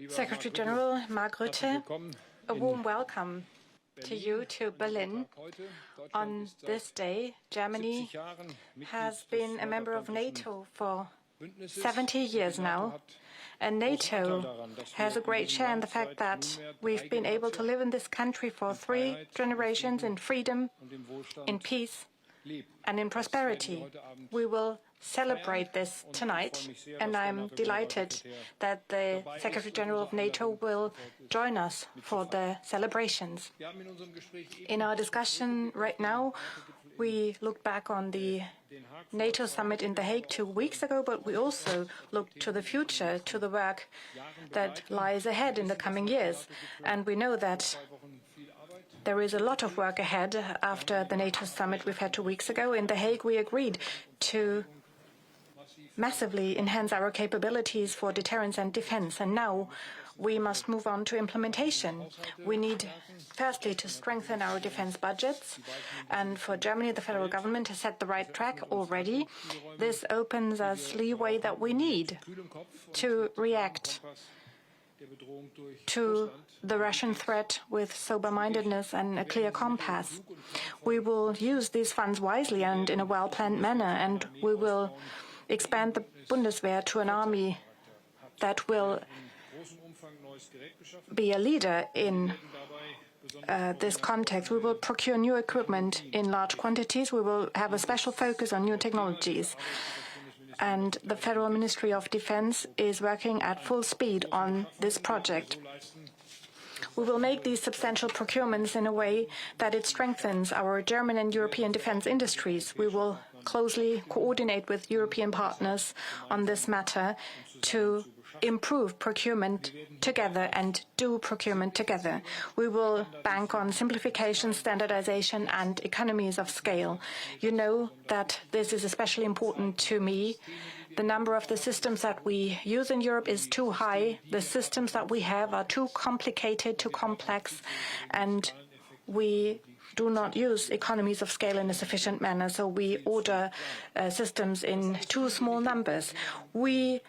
Secretary General Mark Rutte, a warm welcome to you to Berlin. On this day, Germany has been a member of NATO for 70 years now, and NATO has a great share in the fact that we've been able to live in this country for 3 generations in freedom, in peace, and in prosperity. We will celebrate this tonight, and I'm delighted that the Secretary General of NATO will join us for the celebrations. In our discussion right now, we look back on the NATO summit in The Hague 2 weeks ago, but we also look to the future, to the work that lies ahead in the coming years. And we know that there is a lot of work ahead after the NATO summit we've had 2 weeks ago. In The Hague, we agreed to massively enhance our capabilities for deterrence and defense. And now we must move on to implementation. We need, firstly, to strengthen our defense budgets. And for Germany, the federal government has set the right track already. This opens us leeway that we need to react to the Russian threat with sober-mindedness and a clear compass. We will use these funds wisely and in a well-planned manner, and we will expand the Bundeswehr to an army that will be a leader in this context. We will procure new equipment in large quantities. We will have a special focus on new technologies. And the Federal Ministry of Defense is working at full speed on this project. We will make these substantial procurements in a way that it strengthens our German and European defense industries. We will closely coordinate with European partners on this matter to improve procurement together and do procurement together. We will bank on simplification, standardization, and economies of scale. You know that this is especially important to me. The number of the systems that we use in Europe is too high. The systems that we have are too complicated, too complex, and we do not use economies of scale in a sufficient manner, so we order systems in too small numbers. We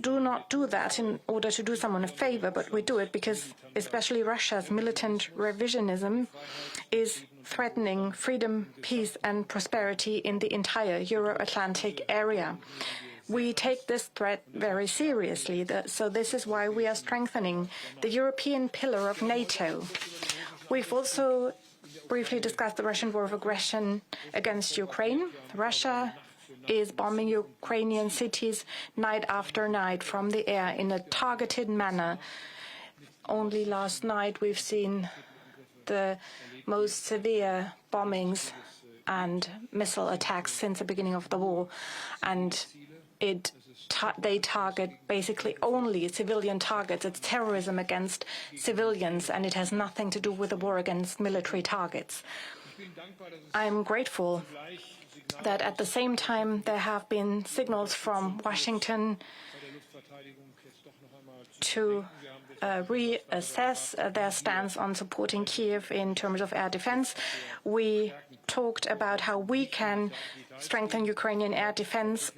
do not do that in order to do someone a favor, but we do it because especially Russia's militant revisionism is threatening freedom, peace, and prosperity in the entire Euro-Atlantic area. We take this threat very seriously, so this is why we are strengthening the European pillar of NATO. We've also briefly discussed the Russian war of aggression against Ukraine. Russia is bombing Ukrainian cities night after night from the air in a targeted manner. Only last night we've seen the most severe bombings and missile attacks since the beginning of the war, and they target basically only civilian targets. It's terrorism against civilians, and it has nothing to do with the war against military targets. I'm grateful that at the same time there have been signals from Washington to reassess their stance on supporting Kiev in terms of air defense. We talked about how we can strengthen Ukrainian air defense.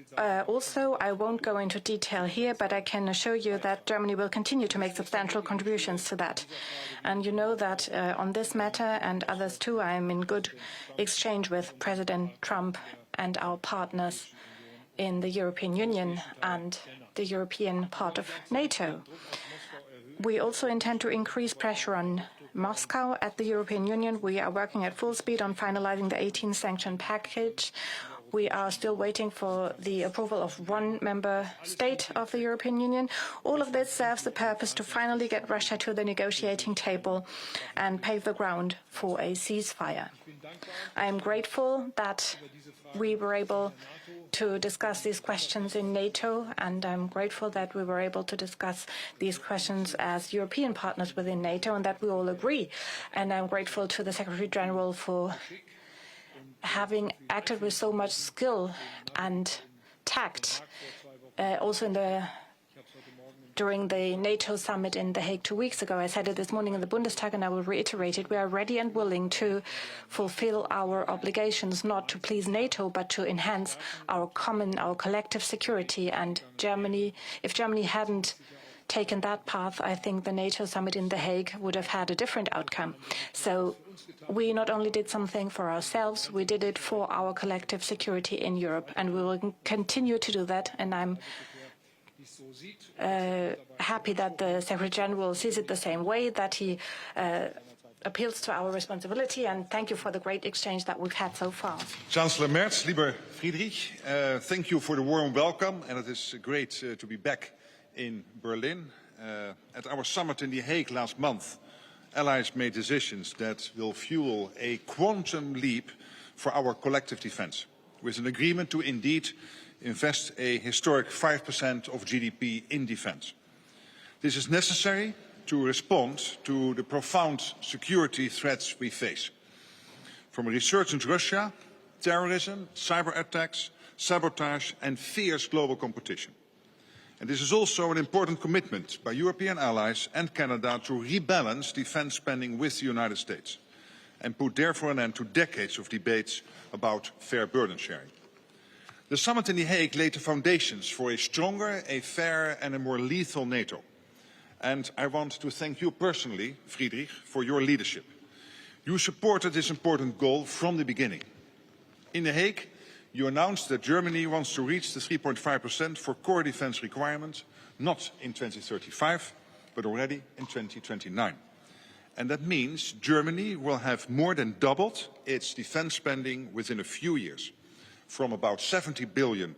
Also, I won't go into detail here, but I can assure you that Germany will continue to make substantial contributions to that. And you know that on this matter and others too, I am in good exchange with President Trump and our partners in the European Union and the European part of NATO. We also intend to increase pressure on Moscow at the European Union. We are working at full speed on finalizing the 18 sanction package. We are still waiting for the approval of one member state of the European Union. All of this serves the purpose to finally get Russia to the negotiating table and pave the ground for a ceasefire. I am grateful that we were able to discuss these questions in NATO, and I'm grateful that we were able to discuss these questions as European partners within NATO and that we all agree. And I'm grateful to the Secretary General for having acted with so much skill and tact. Also in the during the NATO summit in The Hague 2 weeks ago. I said it this morning in the Bundestag, and I will reiterate it. We are ready and willing to fulfill our obligations, not to please NATO, but to enhance our collective security. And if Germany hadn't taken that path, I think the NATO summit in The Hague would have had a different outcome. So we not only did something for ourselves, we did it for our collective security in Europe, and we will continue to do that. And I'm happy that the Secretary General sees it the same way, that he appeals to our responsibility, and thank you for the great exchange that we've had so far. Chancellor Merz, lieber Friedrich, thank you for the warm welcome, and it is great to be back in Berlin. At our summit in The Hague last month, allies made decisions that will fuel a quantum leap for our collective defense, with an agreement to indeed invest a historic 5% of GDP in defense. This is necessary to respond to the profound security threats we face, from a resurgent Russia, terrorism, cyber attacks, sabotage and fierce global competition. And this is also an important commitment by European allies and Canada to rebalance defense spending with the United States and put therefore an end to decades of debates about fair burden sharing. The summit in The Hague laid the foundations for a stronger, a fair and a more lethal NATO. And I want to thank you personally, Friedrich, for your leadership. You supported this important goal from the beginning. In The Hague, you announced that Germany wants to reach the 3.5% for core defense requirements, not in 2035, but already in 2029. And that means Germany will have more than doubled its defense spending within a few years, from about 70 billion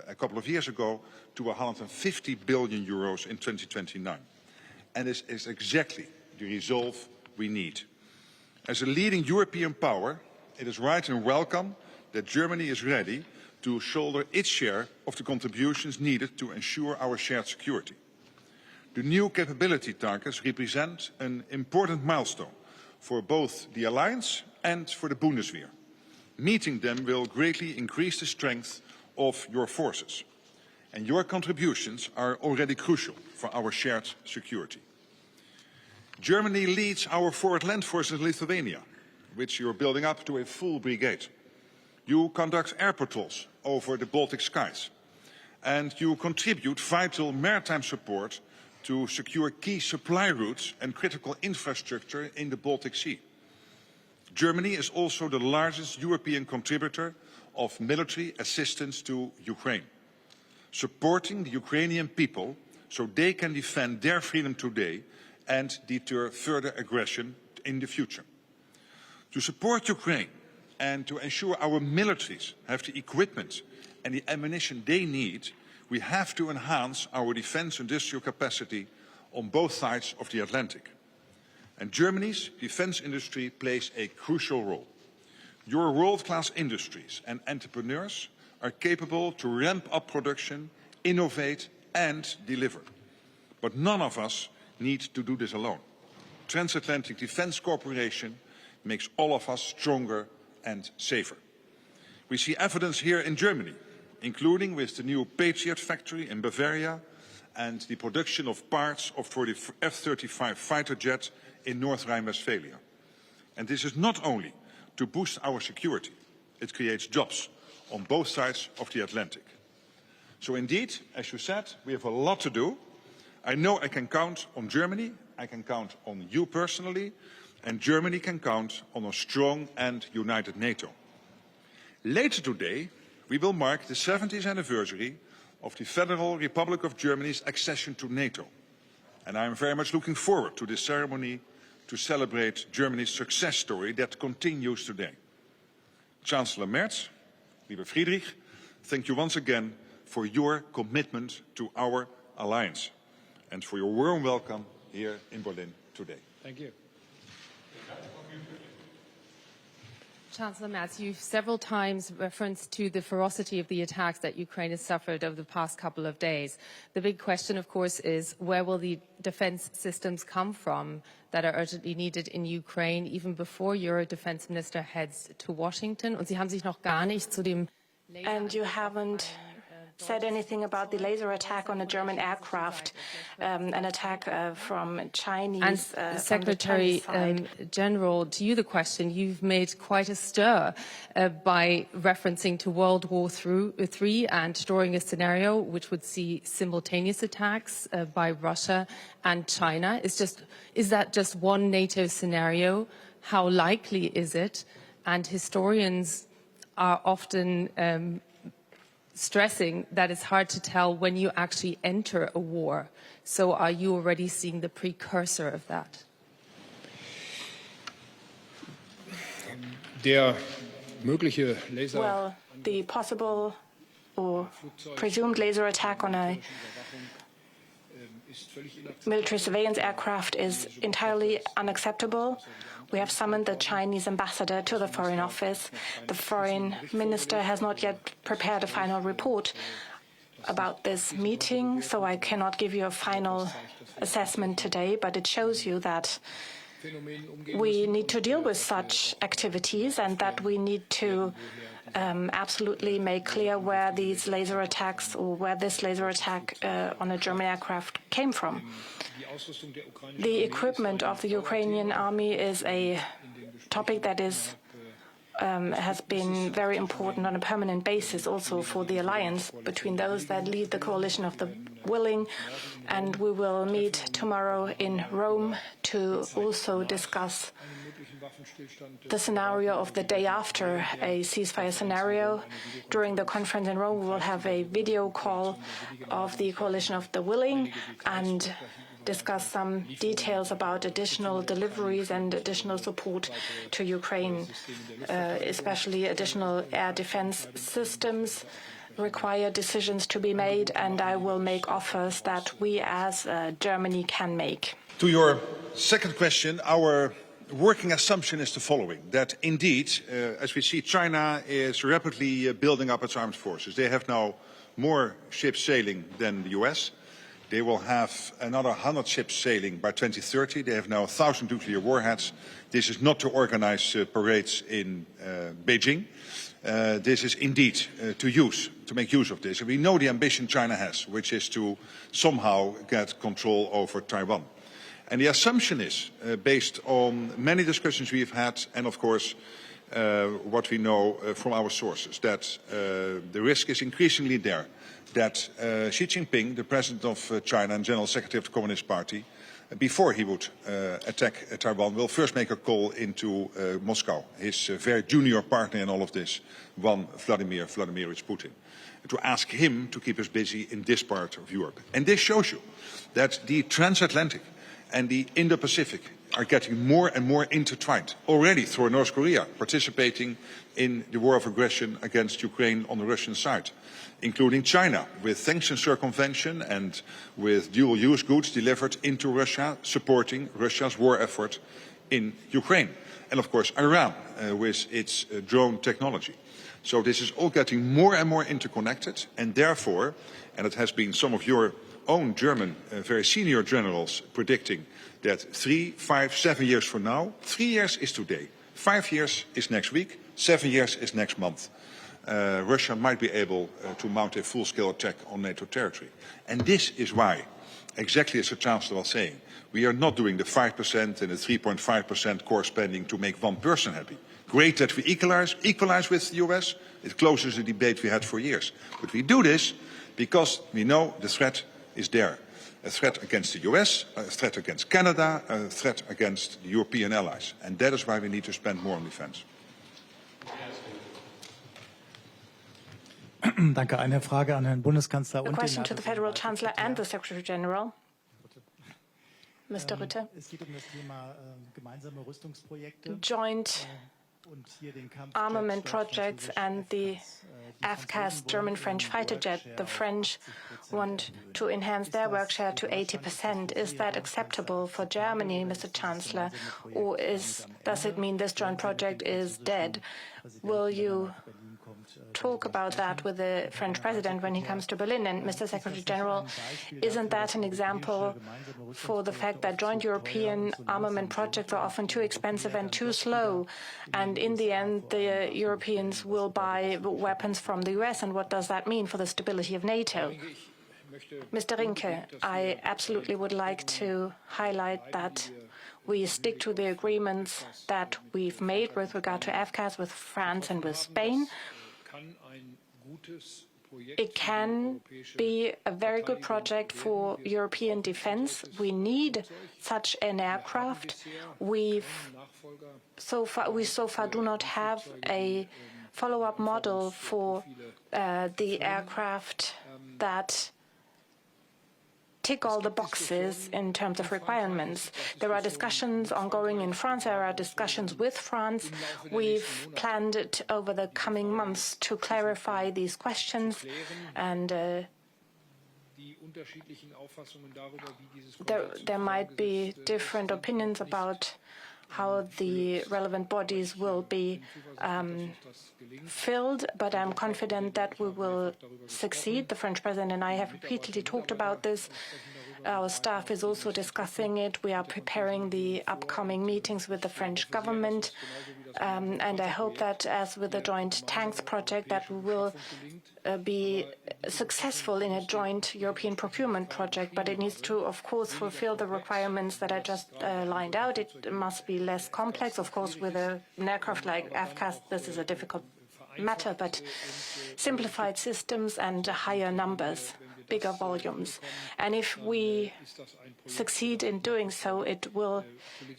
a couple of years ago to 150 billion euros in 2029. And this is exactly the resolve we need. As a leading European power, it is right and welcome that Germany is ready to shoulder its share of the contributions needed to ensure our shared security. The new capability targets represent an important milestone for both the alliance and for the Bundeswehr. Meeting them will greatly increase the strength of your forces, and your contributions are already crucial for our shared security. Germany leads our forward land force in Lithuania, which you are building up to a full brigade. You conduct air patrols over the Baltic skies, and you contribute vital maritime support to secure key supply routes and critical infrastructure in the Baltic Sea. Germany is also the largest European contributor of military assistance to Ukraine, supporting the Ukrainian people so they can defend their freedom today and deter further aggression in the future. To support Ukraine and to ensure our militaries have the equipment and the ammunition they need, we have to enhance our defense industrial capacity on both sides of the Atlantic. And Germany's defense industry plays a crucial role. Your world-class industries and entrepreneurs are capable to ramp up production, innovate and deliver. But none of us need to do this alone. Transatlantic Defense Cooperation makes all of us stronger and safer. We see evidence here in Germany, including with the new Patriot factory in Bavaria and the production of parts for the F-35 fighter jet in North Rhine-Westphalia. And this is not only to boost our security, it creates jobs on both sides of the Atlantic. So indeed, as you said, we have a lot to do. I know I can count on Germany, I can count on you personally, and Germany can count on a strong and united NATO. Later today, we will mark the 70th anniversary of the Federal Republic of Germany's accession to NATO. And I am very much looking forward to this ceremony to celebrate Germany's success story that continues today. Chancellor Merz, lieber Friedrich, thank you once again for your commitment to our alliance and for your warm welcome here in Berlin today. Thank you. Chancellor Merz, you've several times referenced to the ferocity of the attacks that Ukraine has suffered over the past couple of days. The big question, of course, is where will the defense systems come from that are urgently needed in Ukraine, even before your defense minister heads to Washington? Und Sie haben sich noch gar nicht zu dem And you haven't said anything about the laser attack on a German aircraft, an attack from Chinese and Secretary General, to you the question. You've made quite a stir by referencing to World War III and drawing a scenario which would see simultaneous attacks by Russia and China. Is that just one NATO scenario? How likely is it? And historians are often stressing that it's hard to tell when you actually enter a war. So are you already seeing the precursor of that? Well, the possible or presumed laser attack on a military surveillance aircraft is entirely unacceptable. We have summoned the Chinese ambassador to the Foreign Office. The Foreign Minister has not yet prepared a final report about this meeting, so I cannot give you a final assessment today, but it shows you that we need to deal with such activities and that we need to absolutely make clear where these laser attacks or where this laser attack on a German aircraft came from. The equipment of the Ukrainian army is a topic that has been very important on a permanent basis also for the alliance between those that lead the coalition of the willing, and we will meet tomorrow in Rome to also discuss the scenario of the day after a ceasefire scenario. During the conference in Rome, we will have a video call of the coalition of the willing and discuss some details about additional deliveries and additional support to Ukraine, especially additional air defense systems require decisions to be made, and I will make offers that we as Germany can make. To your second question, our working assumption is the following, that indeed, as we see, China is rapidly building up its armed forces. They have now more ships sailing than the US. They will have another 100 ships sailing by 2030. They have now 1,000 nuclear warheads. This is not to organize parades in Beijing. This is indeed to make use of this. And we know the ambition China has, which is to somehow get control over Taiwan. And the assumption is, based on many discussions we've had, and of course what we know from our sources, that the risk is increasingly there that Xi Jinping, the president of China and General Secretary of the Communist Party, before he would attack Taiwan, will first make a call into Moscow, his very junior partner in all of this, one Vladimirovich Putin, to ask him to keep us busy in this part of Europe. And this shows you that the transatlantic and the Indo-Pacific are getting more and more intertwined, already through North Korea participating in the war of aggression against Ukraine on the Russian side, including China, with sanction circumvention and with dual-use goods delivered into Russia, supporting Russia's war effort in Ukraine. And of course, Iran, with its drone technology. So this is all getting more and more interconnected, and therefore, and it has been some of your own German very senior generals predicting that 3, 5, 7 years from now, 3 years is today, 5 years is next week, 7 years is next month. Russia might be able to mount a full-scale attack on NATO territory. And this is why, exactly as the Chancellor was saying, we are not doing the 5% and the 3.5% core spending to make one person happy. Great that we equalize with the US. It closes the debate we had for years. But we do this because we know the threat is there. A threat against the US, a threat against Canada, a threat against the European allies. And that is why we need to spend more on defense. Danke. Eine Frage an Herrn Bundeskanzler A question to the Federal Chancellor and the Secretary General. Mr. Rutte. Es geht das Thema gemeinsame Rüstungsprojekte. Joint armament projects and the FCAS German-French fighter jet. The French want to enhance their work share to 80%. Is that acceptable for Germany, Mr. Chancellor, or does it mean this joint project is dead? Will you talk about that with the French president when he comes to Berlin. And Mr. Secretary General, isn't that an example for the fact that joint European armament projects are often too expensive and too slow? And in the end, the Europeans will buy weapons from the US. And what does that mean for the stability of NATO? Mr. Rinke, I absolutely would like to highlight that we stick to the agreements that we've made with regard to FCAS with France and with Spain. It can be a very good project for European defense. We need such an aircraft. We so far do not have a follow-up model for the aircraft that tick all the boxes in terms of requirements. There are discussions ongoing in France. There are discussions with France. We've planned it over the coming months to clarify these questions, and there might be different opinions about how the relevant bodies will be filled, but I'm confident that we will succeed. The French president and I have repeatedly talked about this. Our staff is also discussing it. We are preparing the upcoming meetings with the French government, and I hope that, as with the joint tanks project, that we will be successful in a joint European procurement project, but it needs to, of course, fulfill the requirements that I just lined out. It must be less complex. Of course, with an aircraft like FCAS, this is a difficult matter, but simplified systems and higher numbers, bigger volumes. And if we succeed in doing so, it will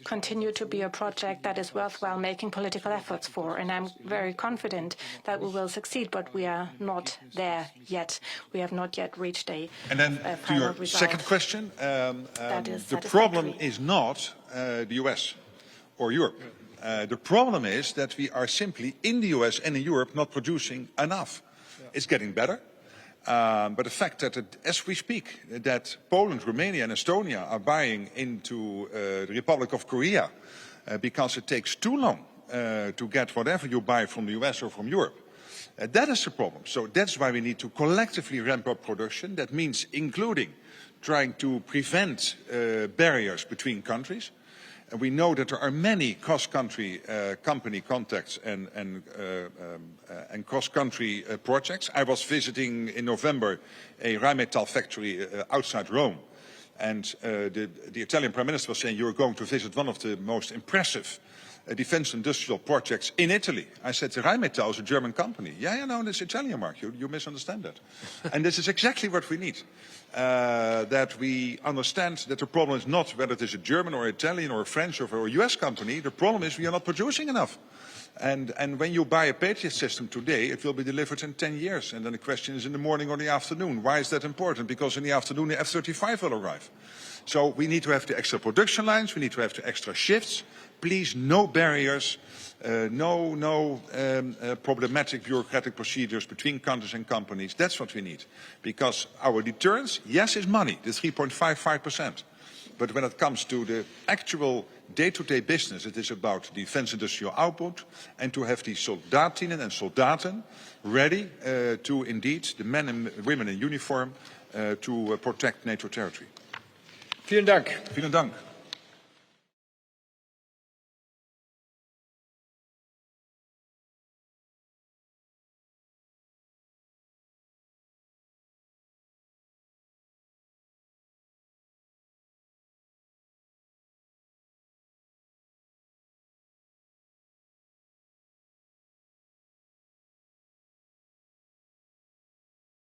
continue to be a project that is worthwhile making political efforts for. And I'm very confident that we will succeed, but we are not there yet. We have not yet reached a And then to your second question, the problem is not the US or Europe. The problem is that we are simply in the US and in Europe not producing enough. It's getting better. But the fact that, as we speak, that Poland, Romania and Estonia are buying into the Republic of Korea because it takes too long to get whatever you buy from the US or from Europe, that is the problem. So that's why we need to collectively ramp up production. That means including trying to prevent barriers between countries. And we know that there are many cross-country company contacts and cross-country projects. I was visiting in November a Rheinmetall factory outside Rome. And the Italian Prime Minister was saying, you're going to visit one of the most impressive defense industrial projects in Italy. I said, Rheinmetall is a German company. Yeah, no, it's Italian, Mark. You misunderstand that. And this is exactly what we need. That we understand that the problem is not whether it is a German or Italian or a French or a US company. The problem is we are not producing enough. And when you buy a Patriot system today, it will be delivered in 10 years. And then the question is in the morning or the afternoon. Why is that important? Because in the afternoon the F-35 will arrive. So we need to have the extra production lines. We need to have the extra shifts. Please, no barriers, no problematic bureaucratic procedures between countries and companies. That's what we need. Because our deterrence, yes, is money, the 3.55%. But when it comes to the actual day-to-day business, it is about defense industrial output and to have the soldatinnen and soldaten ready to indeed, the men and women in uniform, to protect NATO territory. Vielen Dank. Vielen Dank.